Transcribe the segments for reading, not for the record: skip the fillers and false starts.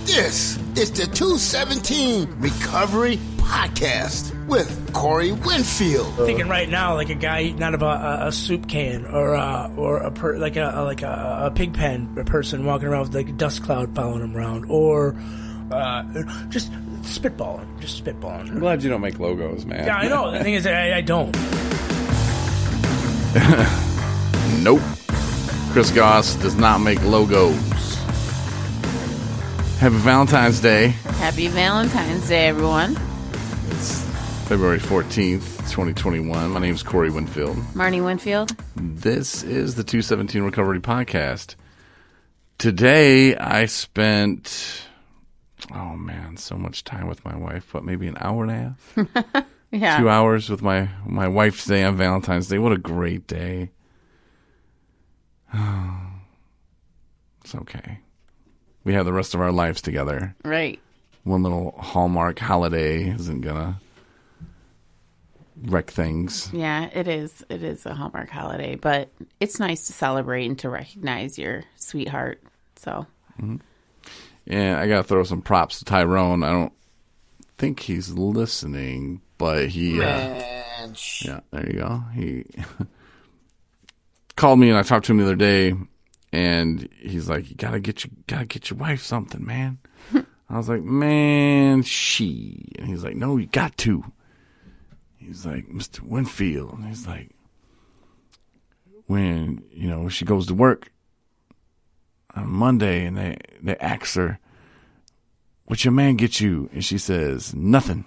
This is the 217 Recovery Podcast with Corey Winfield. Thinking right now, like a guy eating out of a soup can, or a pig pen, a person walking around with like a dust cloud following him around, or just spitballing. I'm glad you don't make logos, man. Yeah, I know. The thing is, I don't. Nope. Chris Goss does not make logos. Happy Valentine's Day. Happy Valentine's Day, everyone. It's February 14th, 2021. My name is Corey Winfield. Marney Winfield. This is the 217 Recovery Podcast. Today, I spent, so much time with my wife. Maybe an hour and a half? Yeah. 2 hours with my wife today on Valentine's Day. What a great day. It's okay. We have the rest of our lives together. Right. One little Hallmark holiday isn't gonna wreck things. Yeah, it is. It is a Hallmark holiday, but it's nice to celebrate and to recognize your sweetheart. So. Mm-hmm. Yeah, I gotta throw some props to Tyrone. I don't think he's listening, but he. Yeah, there you go. He called me and I talked to him the other day. And he's like, you gotta get your wife something, man. I was like, man, she. And he's like, no, you got to. He's like, Mr. Winfield. And he's like, when, she goes to work on Monday and they ask her, what's your man get you? And she says, nothing.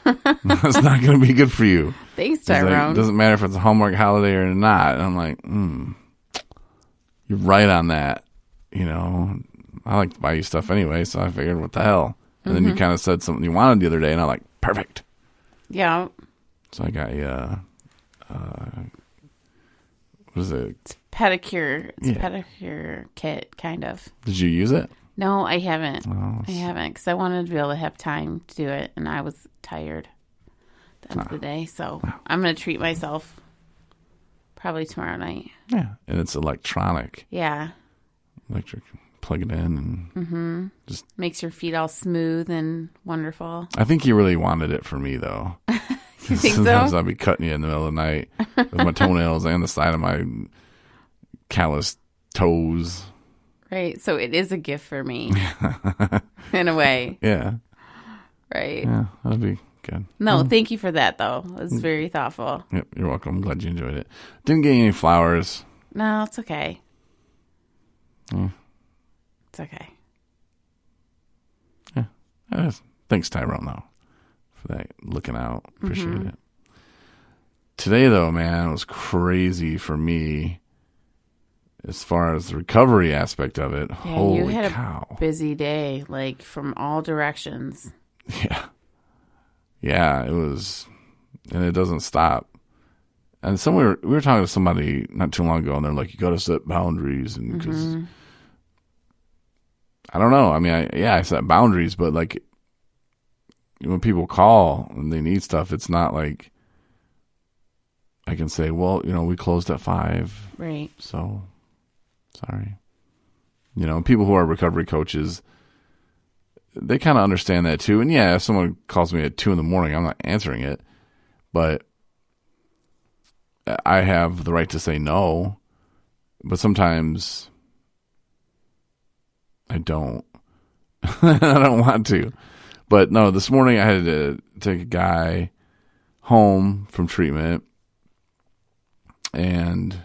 That's not going to be good for you. Thanks, Tyrone. Like, doesn't matter if it's a Hallmark holiday or not. And I'm like, you're right on that. I like to buy you stuff anyway, so I figured, what the hell? And then you kind of said something you wanted the other day, and I'm like, perfect. Yeah. So I got you, what is it? It's pedicure. It's a pedicure kit, kind of. Did you use it? No, I haven't. Oh, I haven't, because I wanted to be able to have time to do it, and I was tired at the end of the day. So I'm going to treat myself probably tomorrow night. Yeah, and it's electronic. Yeah. Electric. Plug it in and just makes your feet all smooth and wonderful. I think you really wanted it for me, though. You think Sometimes so? I'll be cutting you in the middle of the night with my toenails and the side of my calloused toes. Right. So it is a gift for me in a way. Yeah. Right. Yeah, that'd be good. No, thank you for that, though. It was very thoughtful. Yep, you're welcome. I'm glad you enjoyed it. Didn't get any flowers. No, it's okay. Yeah. It's okay. Yeah. Thanks, Tyrone, though, for that looking out. Appreciate it. Today, though, man, it was crazy for me as far as the recovery aspect of it. Yeah, Holy you had cow. a busy day, like from all directions. Yeah. Yeah, it was, and it doesn't stop. And we were talking to somebody not too long ago, and they're like, you got to set boundaries. And because, I don't know. I mean, I set boundaries, but like when people call and they need stuff, it's not like I can say, well, we closed at 5. Right. So, sorry. People who are recovery coaches, they kind of understand that too. And yeah, if someone calls me at 2 a.m, I'm not answering it, but I have the right to say no. But sometimes I don't. I don't want to. But no, this morning I had to take a guy home from treatment, and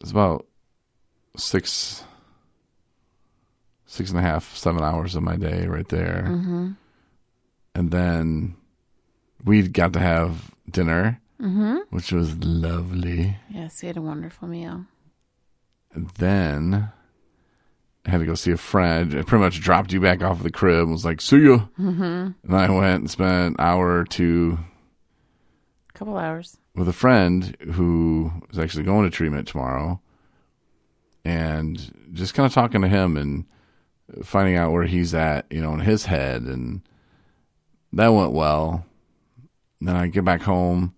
it's about 6.5, 7 hours of my day right there. And then we got to have dinner, which was lovely. Yes, we had a wonderful meal. And then I had to go see a friend. I pretty much dropped you back off of the crib and was like, see ya. And I went and spent an hour or two. A couple hours. With a friend who is actually going to treatment tomorrow. And just kind of talking to him and finding out where he's at, in his head. And that went well. Then I get back home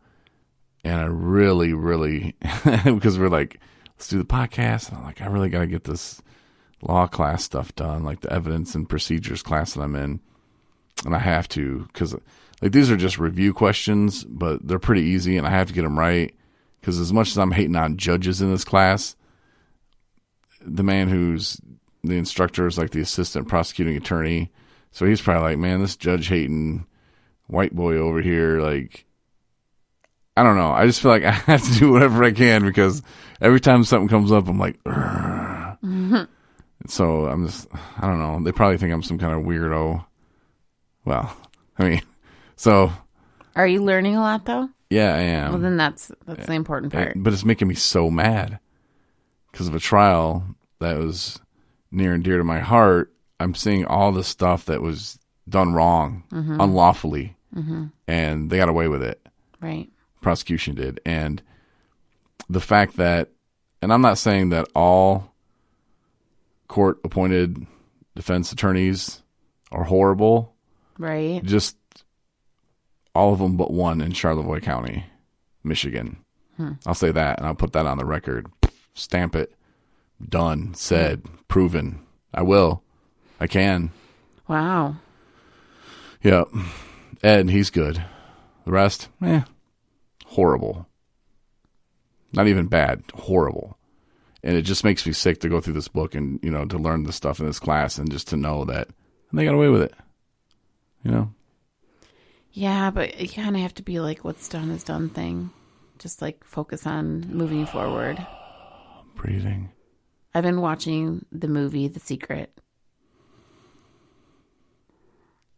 and I really, really, because we're like, let's do the podcast. And I'm like, I really got to get this law class stuff done, like the evidence and procedures class that I'm in. And I have to, because like these are just review questions, but they're pretty easy, and I have to get them right. Because as much as I'm hating on judges in this class, the man who's the instructor is like the assistant prosecuting attorney. So he's probably like, man, this judge hating white boy over here, like, I don't know. I just feel like I have to do whatever I can, because every time something comes up, I'm like, mm-hmm. So I'm just, I don't know. They probably think I'm some kind of weirdo. Well, I mean, so. Are you learning a lot though? Yeah, I am. Well, then that's the important part. But it's making me so mad because of a trial that was near and dear to my heart. I'm seeing all the stuff that was done wrong, unlawfully, and they got away with it. Right. Prosecution did. And the fact that, and I'm not saying that all court-appointed defense attorneys are horrible. Right. Just all of them but one in Charlevoix County, Michigan. I'll say that, and I'll put that on the record. Stamp it. Done. Said. Proven. I will. I can. Wow. Yeah. Ed, he's good. The rest, horrible. Not even bad. Horrible. And it just makes me sick to go through this book and, you know, to learn the stuff in this class and just to know that they got away with it. You know? Yeah, but you kind of have to be like, what's done is done thing. Just like focus on moving forward. Breathing. I've been watching the movie The Secret.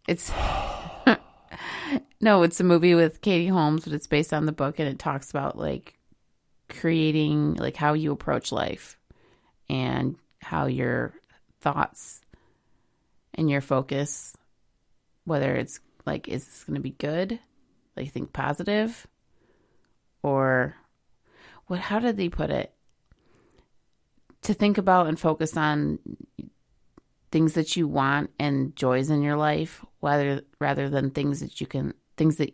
It's no, it's a movie with Katie Holmes, but it's based on the book, and it talks about like creating, like how you approach life and how your thoughts and your focus, whether it's like, is this going to be good? Like think positive, or what? How did they put it? To think about and focus on things that you want and joys in your life, rather than things that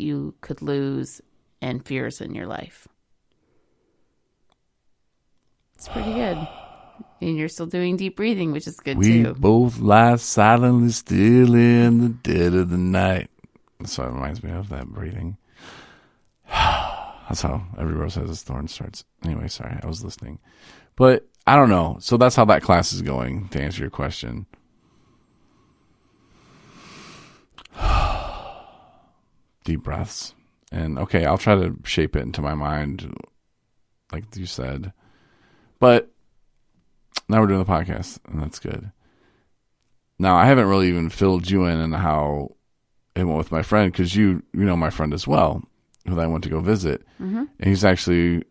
you could lose and fears in your life. It's pretty good. And you're still doing deep breathing, which is good too. We both lie silently still in the dead of the night. So it reminds me of that breathing. That's how Every Rose Has Its Thorn starts. Anyway, sorry, I was listening. But I don't know. So that's how that class is going, to answer your question. Deep breaths. And okay, I'll try to shape it into my mind, like you said. But now we're doing the podcast, and that's good. Now, I haven't really even filled you in on how it went with my friend, because you know my friend as well, who I went to go visit. Mm-hmm. And he's actually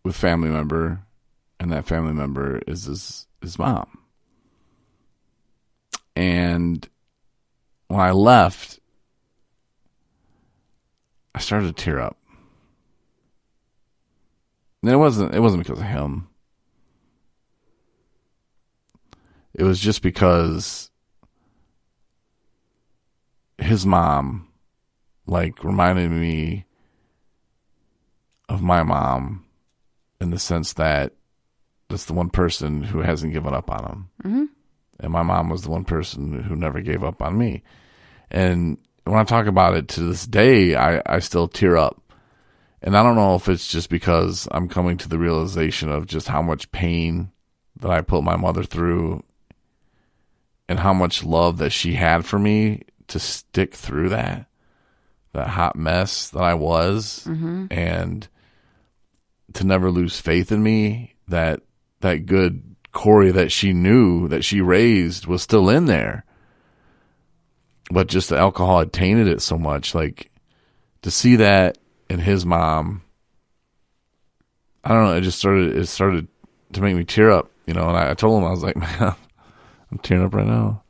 with family member, and that family member is his mom. And when I left, I started to tear up. And it wasn't because of him. It was just because his mom, like, reminded me of my mom, in the sense that that's the one person who hasn't given up on him. Mm-hmm. And my mom was the one person who never gave up on me. And when I talk about it to this day, I still tear up. And I don't know if it's just because I'm coming to the realization of just how much pain that I put my mother through, and how much love that she had for me to stick through that hot mess that I was, and to never lose faith in me, that good Corey that she knew, that she raised, was still in there. But just the alcohol had tainted it so much. Like, to see that in his mom, I don't know, it started to make me tear up, you know. And I told him, I was like, man, I'm tearing up right now.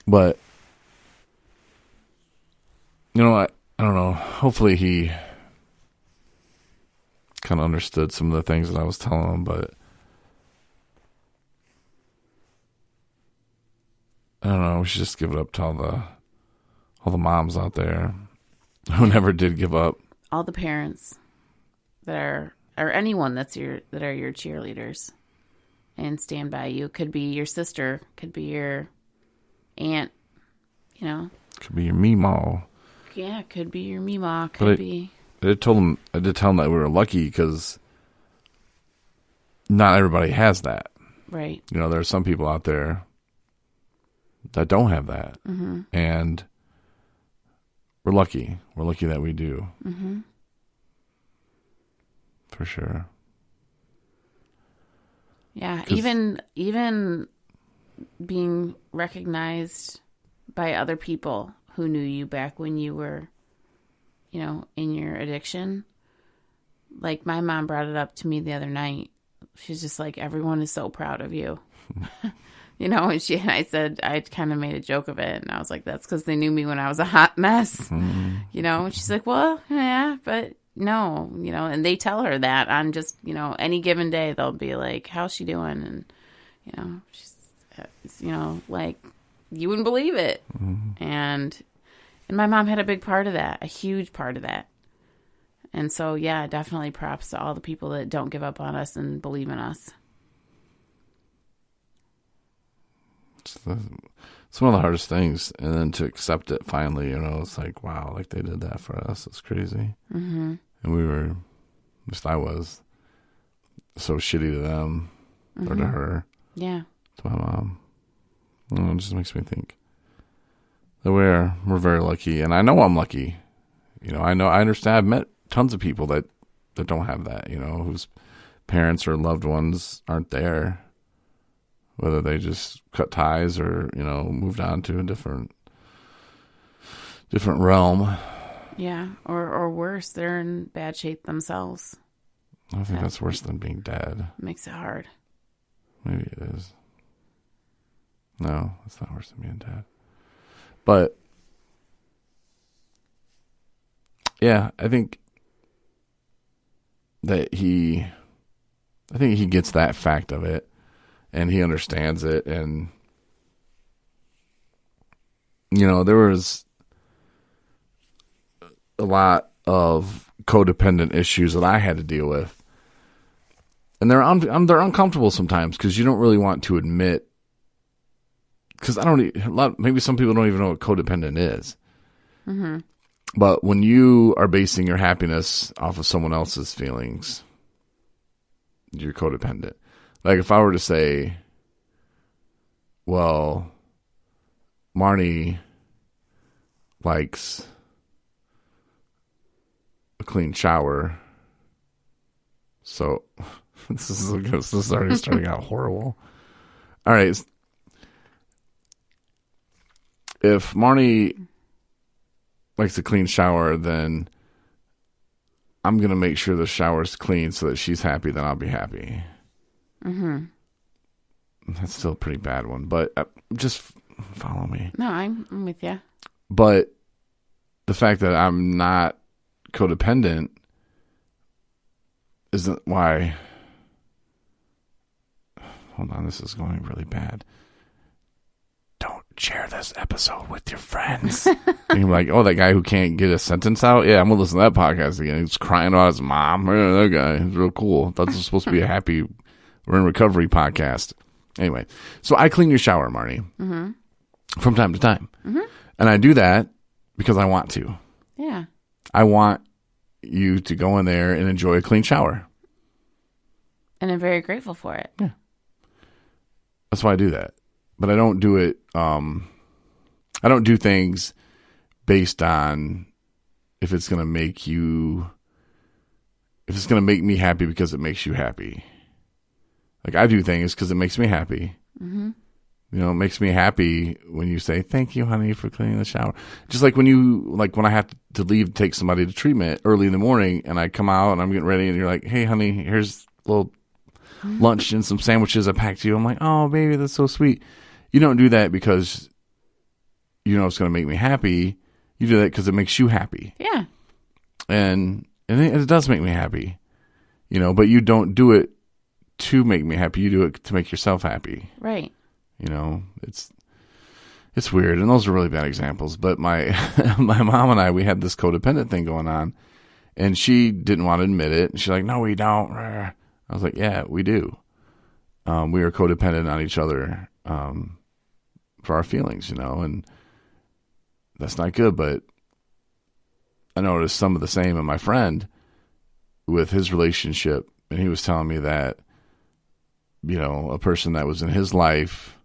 But, you know, I don't know. Hopefully he kind of understood some of the things that I was telling him, but I don't know. We should just give it up to all the moms out there who never did give up. All the parents that are, or anyone that are your cheerleaders. and stand by you. Could be your sister, could be your aunt, you know. Could be your meemaw. Yeah, could be your meemaw. I did tell them that we were lucky because not everybody has that. Right. You know, there are some people out there that don't have that. Mm-hmm. And we're lucky. We're lucky that we do. Mm-hmm. For sure. Yeah, even being recognized by other people who knew you back when you were, you know, in your addiction. Like my mom brought it up to me the other night. She's just like, everyone is so proud of you. You know, and I said, I kind of made a joke of it. And I was like, that's because they knew me when I was a hot mess. Mm-hmm. You know, and she's like, well, yeah, but no, you know, and they tell her that on just, you know, any given day, they'll be like, how's she doing? And, you know, she's, you know, like, you wouldn't believe it. Mm-hmm. And my mom had a big part of that, a huge part of that. And so, yeah, definitely props to all the people that don't give up on us and believe in us. It's one of the hardest things. And then to accept it finally, you know, it's like, wow, like they did that for us. It's crazy. Mm-hmm. And we were, at least I was, so shitty to them or to her. Yeah. To my mom. It just makes me think that we're very lucky. And I know I'm lucky. You know, I understand. I've met tons of people that don't have that, you know, whose parents or loved ones aren't there. Whether they just cut ties or, you know, moved on to a different realm. Yeah, or worse, they're in bad shape themselves. I think that's worse than being dead. Makes it hard. Maybe it is. No, it's not worse than being dead. But yeah, I think he gets that fact of it. And he understands it. And, you know, there was a lot of codependent issues that I had to deal with. And they're uncomfortable sometimes because you don't really want to admit. Because maybe some people don't even know what codependent is. Mm-hmm. But when you are basing your happiness off of someone else's feelings, you're codependent. Like if I were to say, well, Marney likes a clean shower. So this is already starting out horrible. All right. If Marney likes a clean shower, then I'm going to make sure the shower's clean so that she's happy, then I'll be happy. Mm-hmm. That's still a pretty bad one, but just follow me. No, I'm with you. But the fact that I'm not codependent isn't why. Hold on, this is going really bad. Don't share this episode with your friends. And you're like, oh, that guy who can't get a sentence out? Yeah, I'm going to listen to that podcast again. He's crying about his mom. Yeah, that guy. He's real cool. I thought this was supposed to be a happy, we're in recovery podcast. Anyway, so I clean your shower, Marnie, from time to time. Mm-hmm. And I do that because I want to. Yeah. I want you to go in there and enjoy a clean shower. And I'm very grateful for it. Yeah. That's why I do that. But I don't do it, I don't do things based on if it's going to make me happy because it makes you happy. Like I do things because it makes me happy. Mm-hmm. You know, it makes me happy when you say, thank you, honey, for cleaning the shower. Just like when I have to leave to take somebody to treatment early in the morning and I come out and I'm getting ready and you're like, hey, honey, here's a little lunch and some sandwiches I packed you. I'm like, oh, baby, that's so sweet. You don't do that because you know it's going to make me happy. You do that because it makes you happy. Yeah. And it does make me happy, you know, but you don't do it to make me happy. You do it to make yourself happy. Right. You know, it's weird. And those are really bad examples. But my mom and we had this codependent thing going on and she didn't want to admit it. And she's like, no, we don't. I was like, yeah, we do. we are codependent on each other for our feelings, and that's not good. But I noticed some of the same in my friend with his relationship, and he was telling me that, a person that was in his life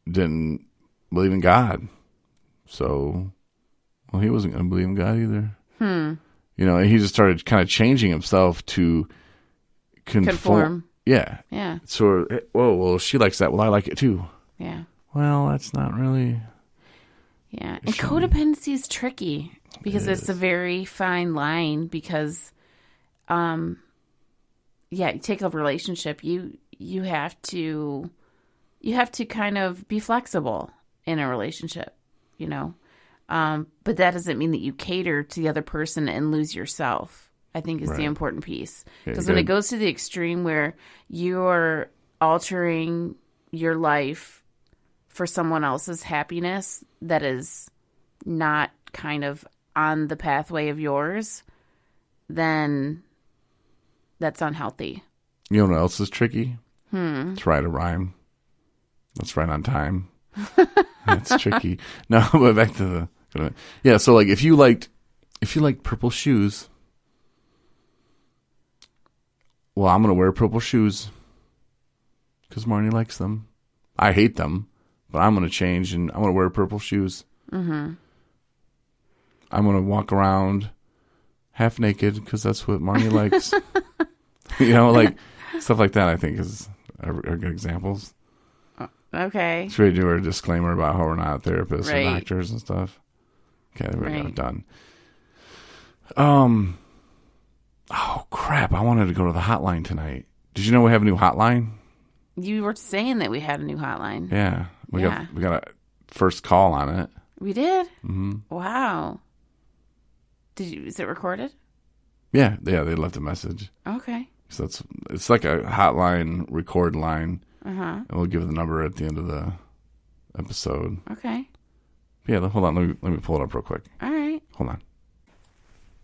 didn't believe in God. So, he wasn't going to believe in God either. And he just started kind of changing himself to conform. Yeah. Yeah. So, well, she likes that. Well, I like it too. Yeah. Well, that's not really. Yeah. And codependency is tricky because it's a very fine line because, you take a relationship, you have to kind of be flexible in a relationship, but that doesn't mean that you cater to the other person and lose yourself, I think is the important piece. Because when it goes to the extreme where you're altering your life for someone else's happiness that is not kind of on the pathway of yours, then that's unhealthy. You know what else is tricky? It's write a rhyme. Let's write on time. That's tricky. No, but back to the so like if you liked purple shoes, well, I'm gonna wear purple shoes because Marney likes them. I hate them, but I'm gonna change and I'm gonna wear purple shoes. I'm gonna walk around half naked because that's what Marney likes. Like stuff like that. I think are good examples. Okay. Should we do our disclaimer about how we're not therapists or doctors and stuff? Okay, there we go. Done. Oh crap! I wanted to go to the hotline tonight. Did you know we have a new hotline? You were saying that we had a new hotline. Yeah, we got a first call on it. We did. Wow. Is it recorded? Yeah. They left a message. Okay. So it's like a hotline record line. And we'll give the number at the end of the episode. Okay. Yeah, hold on. Let me pull it up real quick. All right. Hold on.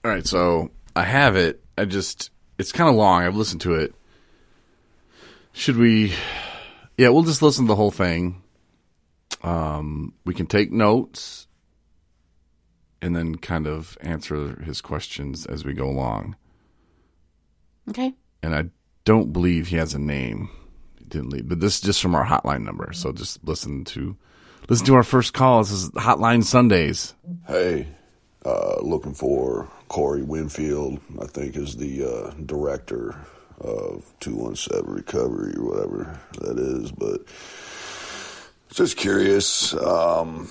All right, so I have it. It's kind of long. I've listened to it. Should we? Yeah, we'll just listen to the whole thing. We can take notes and then kind of answer his questions as we go along. Okay. And I don't believe he has a name. He didn't leave, but this is just from our hotline number. So just listen to our first call. This is Hotline Sundays. Hey, looking for Corey Winfield, I think is the director of 217 Recovery or whatever that is, but just curious, not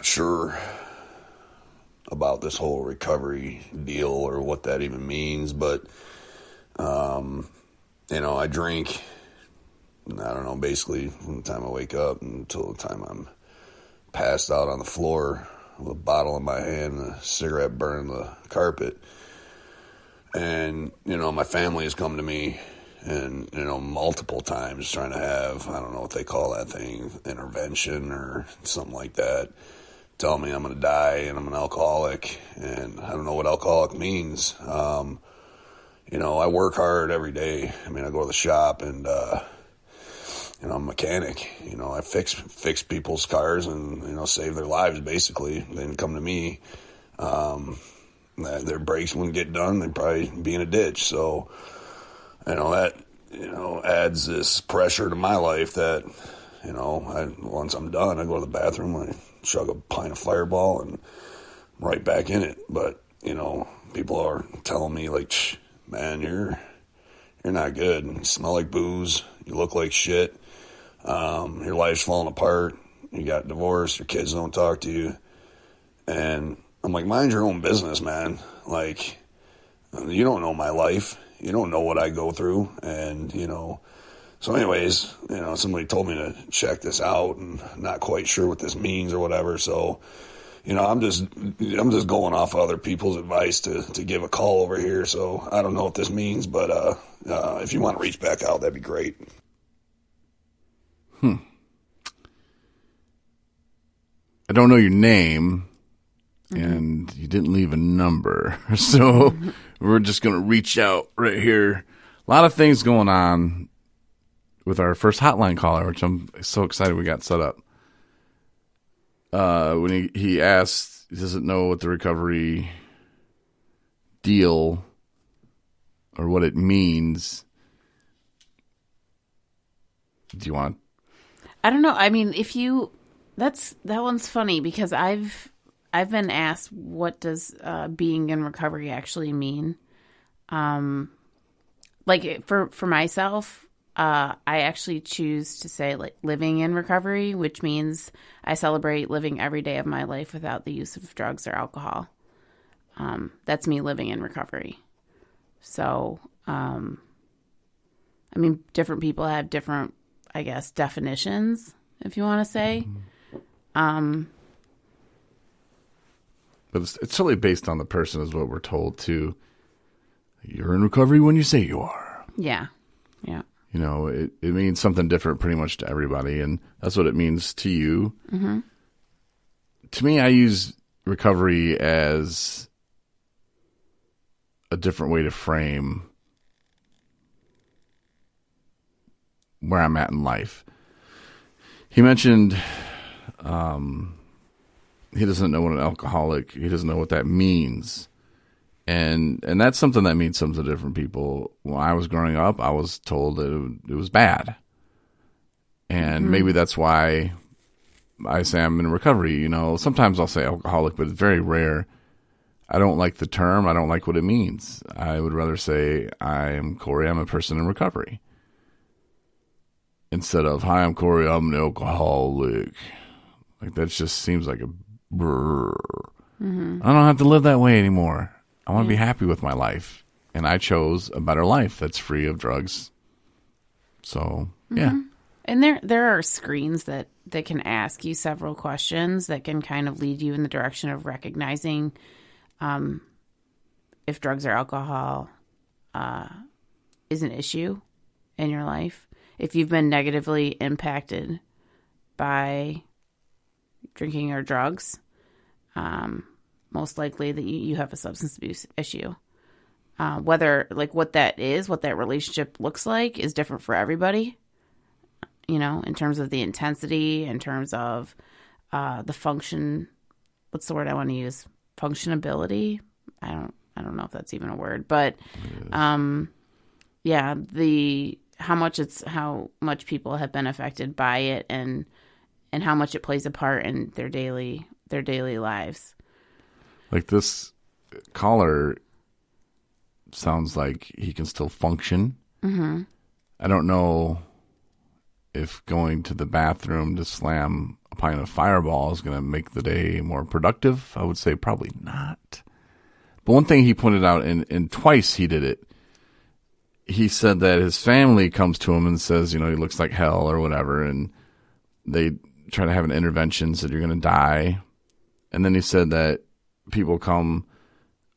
sure about this whole recovery deal or what that even means, but, I drink, I don't know, basically from the time I wake up until the time I'm passed out on the floor with a bottle in my hand and a cigarette burning the carpet. And, my family has come to me and, multiple times trying to have, I don't know what they call that thing, intervention or something like that. Tell me I'm going to die and I'm an alcoholic and I don't know what alcoholic means. I work hard every day. I mean, I go to the shop and, I'm a mechanic. I fix people's cars and, save their lives, basically. They didn't come to me. Their brakes wouldn't get done. They'd probably be in a ditch. So, that, adds this pressure to my life that, once I'm done, I go to the bathroom, I chug a pint of Fireball and I'm right back in it. But, people are telling me like, man, you're not good. You smell like booze. You look like shit. Your life's falling apart. You got divorced. Your kids don't talk to you. And I'm like, mind your own business, man. Like, you don't know my life. You don't know what I go through. And, so anyways, somebody told me to check this out and not quite sure what this means or whatever. So, I'm just going off other people's advice to give a call over here. So I don't know what this means, but, if you want to reach back out, that'd be great. I don't know your name, and you didn't leave a number, so we're just going to reach out right here lot of things going on with our first hotline caller, which I'm so excited we got set up. When he asked, he doesn't know what the recovery deal or what it means. Do you want? I don't know. I mean, that one's funny because I've been asked, what does being in recovery actually mean? Like for myself, I actually choose to say like living in recovery, which means I celebrate living every day of my life without the use of drugs or alcohol. That's me living in recovery. So, I mean, different people have different, I guess, definitions, if you want to say. But it's totally based on the person, is what we're told too. You're in recovery when you say you are. Yeah. Yeah. You know, it means something different pretty much to everybody, and that's what it means to you. Mm-hmm. To me, I use recovery as a different way to frame where I'm at in life. He mentioned he doesn't know what an alcoholic, he doesn't know what that means. And that's something that means something to different people. When I was growing up, I was told that it was bad. And maybe that's why I say I'm in recovery. You know, sometimes I'll say alcoholic, but it's very rare. I don't like the term. I don't like what it means. I would rather say I am Corey. I'm a person in recovery. Instead of, hi, I'm Corey. I'm an alcoholic. Like, that just seems like a brrr. Mm-hmm. I don't have to live that way anymore. I want to be happy with my life. And I chose a better life that's free of drugs. So, yeah. And there are screens that can ask you several questions that can kind of lead you in the direction of recognizing if drugs or alcohol is an issue in your life. If you've been negatively impacted by drinking or drugs, most likely that you have a substance abuse issue. Whether, like, what that is, what that relationship looks like is different for everybody, you know, in terms of the intensity, in terms of the function, what's the word I want to use? Functionability? I don't know if that's even a word, but yeah, how much people have been affected by it and how much it plays a part in their daily lives. Like, this caller sounds like he can still function. Mm-hmm. I don't know if going to the bathroom to slam a pint of Fireball is going to make the day more productive. I would say probably not. But one thing he pointed out, and twice he did it, he said that his family comes to him and says, you know, he looks like hell or whatever, and they try to have an intervention, said you're going to die. And then he said that people come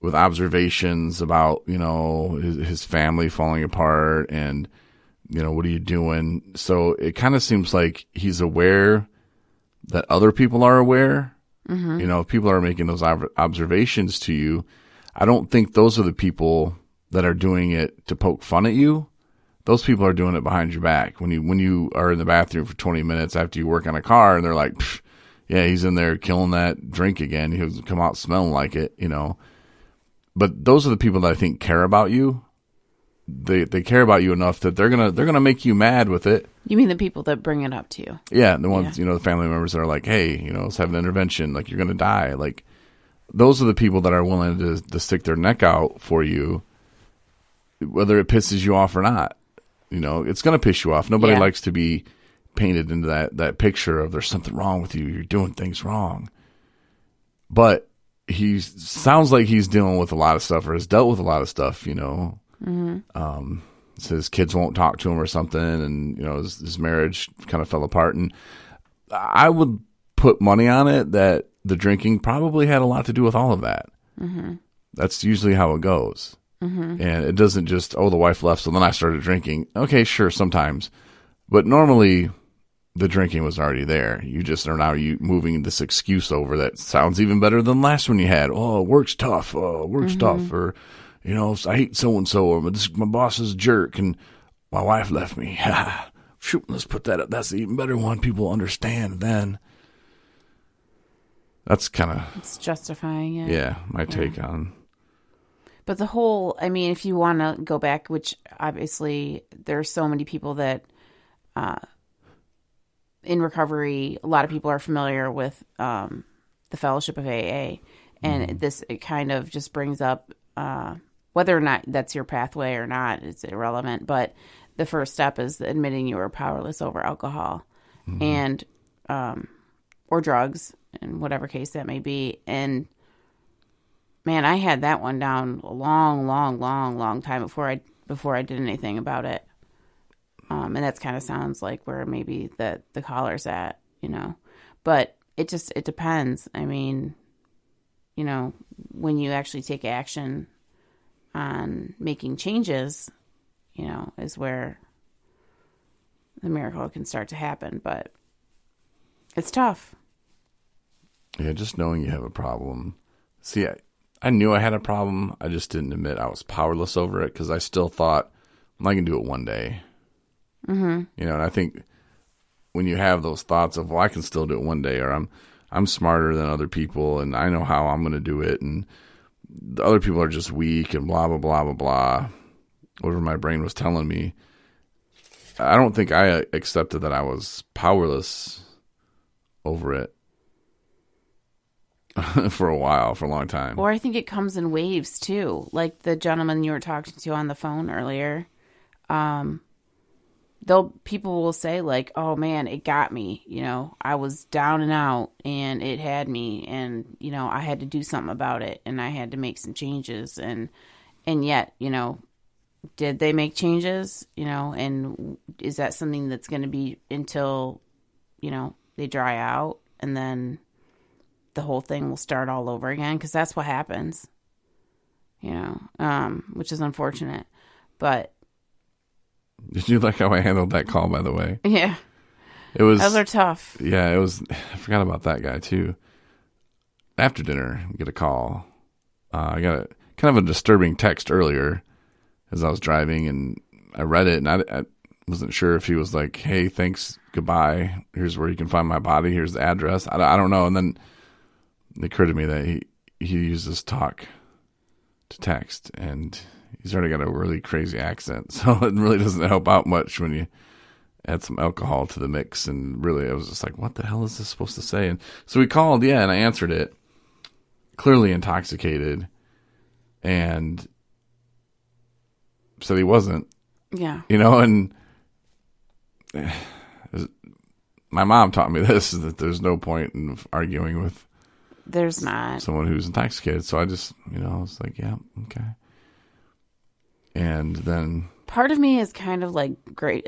with observations about, you know, his family falling apart and, you know, what are you doing? So it kind of seems like he's aware that other people are aware. Mm-hmm. You know, if people are making those observations to you, I don't think those are the people that are doing it to poke fun at you. Those people are doing it behind your back. When you are in the bathroom for 20 minutes after you work on a car and they're like, yeah, he's in there killing that drink again. He'll come out smelling like it, you know. But those are the people that I think care about you. They care about you enough that they're gonna make you mad with it. You mean the people that bring it up to you? Yeah, the ones, you know, the family members that are like, hey, you know, let's have an intervention. Like, you're gonna die. Like, those are the people that are willing to stick their neck out for you, whether it pisses you off or not. You know, it's gonna piss you off. Nobody likes to be painted into that picture of there's something wrong with you, you're doing things wrong. But he sounds like he's dealing with a lot of stuff, or has dealt with a lot of stuff, you know. Mm-hmm. So his kids won't talk to him or something, and, you know, his marriage kind of fell apart. And I would put money on it that the drinking probably had a lot to do with all of that. Mm-hmm. That's usually how it goes. Mm-hmm. And it doesn't just, the wife left, so then I started drinking. Okay, sure, sometimes. But normally the drinking was already there. You just are now moving this excuse over that sounds even better than the last one you had. Oh, work's tough. Oh, work's tough. Or, I hate so-and-so, or my boss is a jerk, and my wife left me. Shoot, let's put that up. That's the even better one. People understand then. That's kind of... It's justifying it. Yeah, my take on... But the whole, if you want to go back, which obviously there are so many people that in recovery, a lot of people are familiar with the Fellowship of AA. And it kind of just brings up whether or not that's your pathway or not, it's irrelevant. But the first step is admitting you are powerless over alcohol and or drugs, in whatever case that may be. And man, I had that one down a long time before I did anything about it. And that's kind of sounds like where maybe the caller's at, But it depends. When you actually take action on making changes, is where the miracle can start to happen. But it's tough. Yeah, just knowing you have a problem. See, I knew I had a problem. I just didn't admit I was powerless over it because I still thought, I can do it one day. Mm-hmm. And I think when you have those thoughts of, well, I can still do it one day, or I'm smarter than other people, and I know how I'm going to do it, and the other people are just weak, and blah, blah, blah, blah, blah, whatever my brain was telling me. I don't think I accepted that I was powerless over it. For a long time. Or I think it comes in waves too. Like the gentleman you were talking to on the phone earlier. People will say like, oh man, it got me. I was down and out and it had me, and, I had to do something about it, and I had to make some changes. And yet, did they make changes? And is that something that's going to be until, they dry out, and then the whole thing will start all over again? Because that's what happens, which is unfortunate. But did you like how I handled that call, by the way? Yeah. Those are tough. Yeah, it was. I forgot about that guy too. After dinner, I get a call. I got a kind of a disturbing text earlier as I was driving, and I read it, and I wasn't sure if he was like, hey, thanks, goodbye. Here's where you can find my body. Here's the address. I don't know. And then it occurred to me that he uses talk to text, and he's already got a really crazy accent, so it really doesn't help out much when you add some alcohol to the mix. And really, I was just like, what the hell is this supposed to say? And so we called, and I answered it, clearly intoxicated, and said he wasn't. Yeah. And my mom taught me this, that there's no point in arguing with There's not someone who's intoxicated. So I just, I was like, yeah, okay. And then part of me is kind of like, great,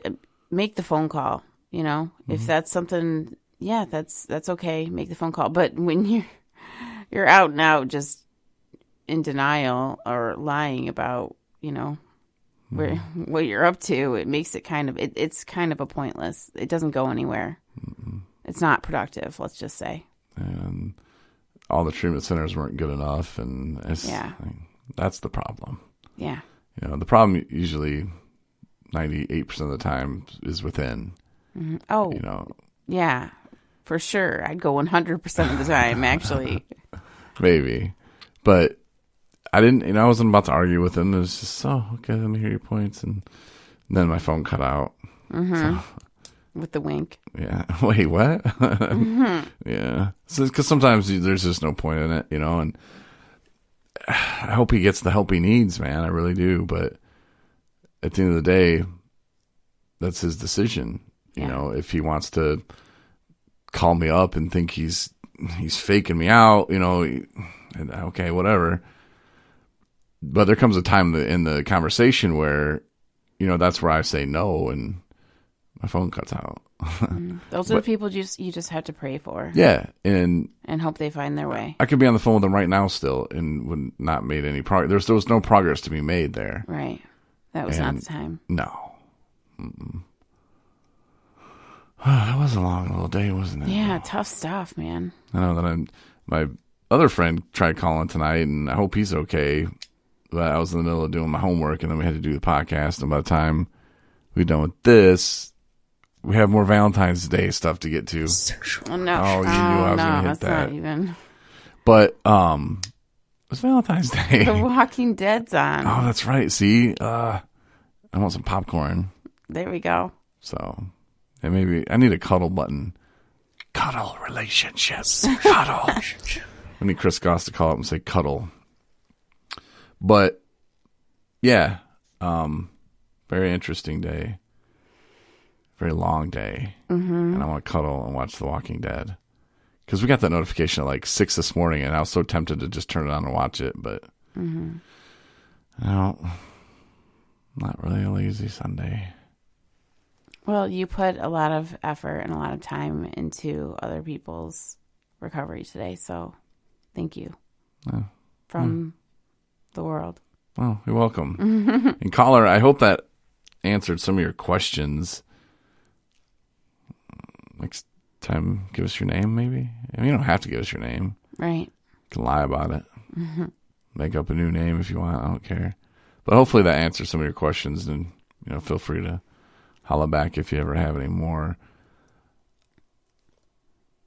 make the phone call, if that's something, yeah, that's okay. Make the phone call. But when you're out and out, just in denial or lying about, what you're up to, it makes it kind of, it's kind of a pointless, it doesn't go anywhere. It's not productive, let's just say. And all the treatment centers weren't good enough, and that's the problem. Yeah. The problem usually 98% of the time is within. Mm-hmm. Oh, yeah, for sure. I'd go 100% of the time, actually. Maybe. But I didn't, I wasn't about to argue with him. It was just, okay, let me hear your points. And then my phone cut out. Mm-hmm. So, with the wink. Yeah. Wait, what? Mm-hmm. Yeah. Because sometimes there's just no point in it, and I hope he gets the help he needs, man. I really do. But at the end of the day, that's his decision. Yeah. If he wants to call me up and think he's faking me out, okay, whatever. But there comes a time in the conversation where, that's where I say no, and my phone cuts out. Those are the people you just have to pray for. Yeah, and hope they find their way. I could be on the phone with them right now still, and would not made any progress. There was no progress to be made there. Right, that was not the time. No. That was a long little day, wasn't it? Yeah, tough stuff, man. I know that my other friend tried calling tonight, and I hope he's okay. But I was in the middle of doing my homework, and then we had to do the podcast. And by the time we're done with this, we have more Valentine's Day stuff to get to. Oh, no. Oh, you knew I was going to hit that. Not even. But it's Valentine's Day. The Walking Dead's on. Oh, that's right. See, I want some popcorn. There we go. So, and maybe I need a cuddle button. Cuddle relationships. Cuddle. I need Chris Goss to call up and say cuddle. But yeah, very interesting day. Very long day. Mm-hmm. And I want to cuddle and watch The Walking Dead. Because we got that notification at like 6 this morning, and I was so tempted to just turn it on and watch it, but no, not really a lazy Sunday. Well, you put a lot of effort and a lot of time into other people's recovery today, so thank you from the world. Well, you're welcome. And caller, I hope that answered some of your questions. Next time, give us your name, maybe. I mean, you don't have to give us your name. Right. You can lie about it. Make up a new name if you want. I don't care. But hopefully that answers some of your questions, and feel free to holla back if you ever have any more.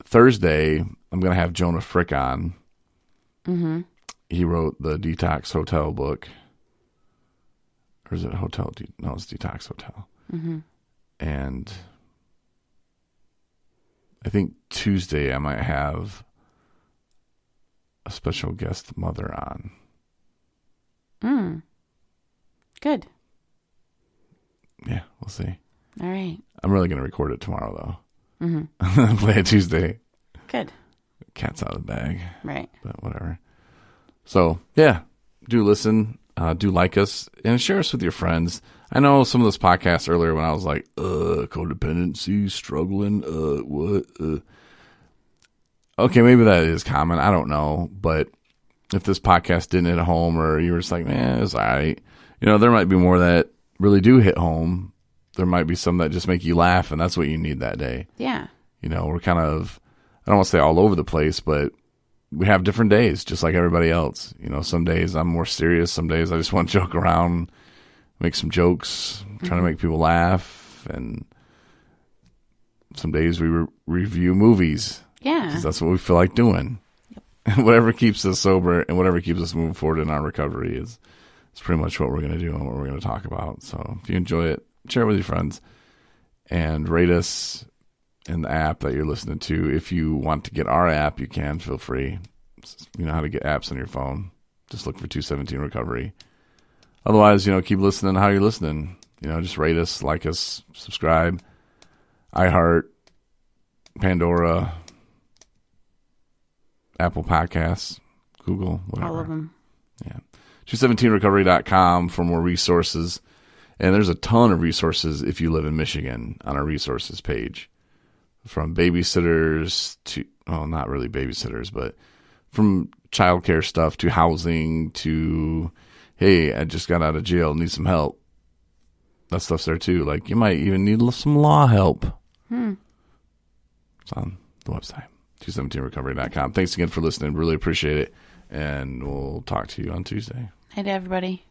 Thursday, I'm going to have Jonah Frick on. Mm-hmm. He wrote the Detox Hotel book. Or is it Hotel? No, it's Detox Hotel. Mm-hmm. And I think Tuesday I might have a special guest mother on. Good. Yeah, we'll see. All right. I'm really going to record it tomorrow, though. Mm-hmm. Play it Tuesday. Good. Cat's out of the bag. Right. But whatever. So, yeah, do listen. Do like us. And share us with your friends. I know some of those podcasts earlier when I was like, codependency, struggling, what? Okay, maybe that is common. I don't know. But if this podcast didn't hit home, or you were just like, man, it's all right. There might be more that really do hit home. There might be some that just make you laugh, and that's what you need that day. Yeah. We're kind of, I don't want to say all over the place, but we have different days, just like everybody else. Some days I'm more serious. Some days I just want to joke around, make some jokes, trying to make people laugh. And some days we review movies. Yeah. Because that's what we feel like doing. Yep. Whatever keeps us sober and whatever keeps us moving forward in our recovery is pretty much what we're going to do and what we're going to talk about. So if you enjoy it, share it with your friends and rate us in the app that you're listening to. If you want to get our app, you can. Feel free. You know how to get apps on your phone. Just look for 217 Recovery. Otherwise, keep listening how you're listening. Just rate us, like us, subscribe. iHeart, Pandora, Apple Podcasts, Google, whatever. All of them. Yeah. 217recovery.com for more resources. And there's a ton of resources if you live in Michigan on our resources page. From babysitters to, not really babysitters, but from childcare stuff to housing to, hey, I just got out of jail, need some help. That stuff's there too. Like, you might even need some law help. It's on the website, 217recovery.com. Thanks again for listening. Really appreciate it. And we'll talk to you on Tuesday. Hey, everybody.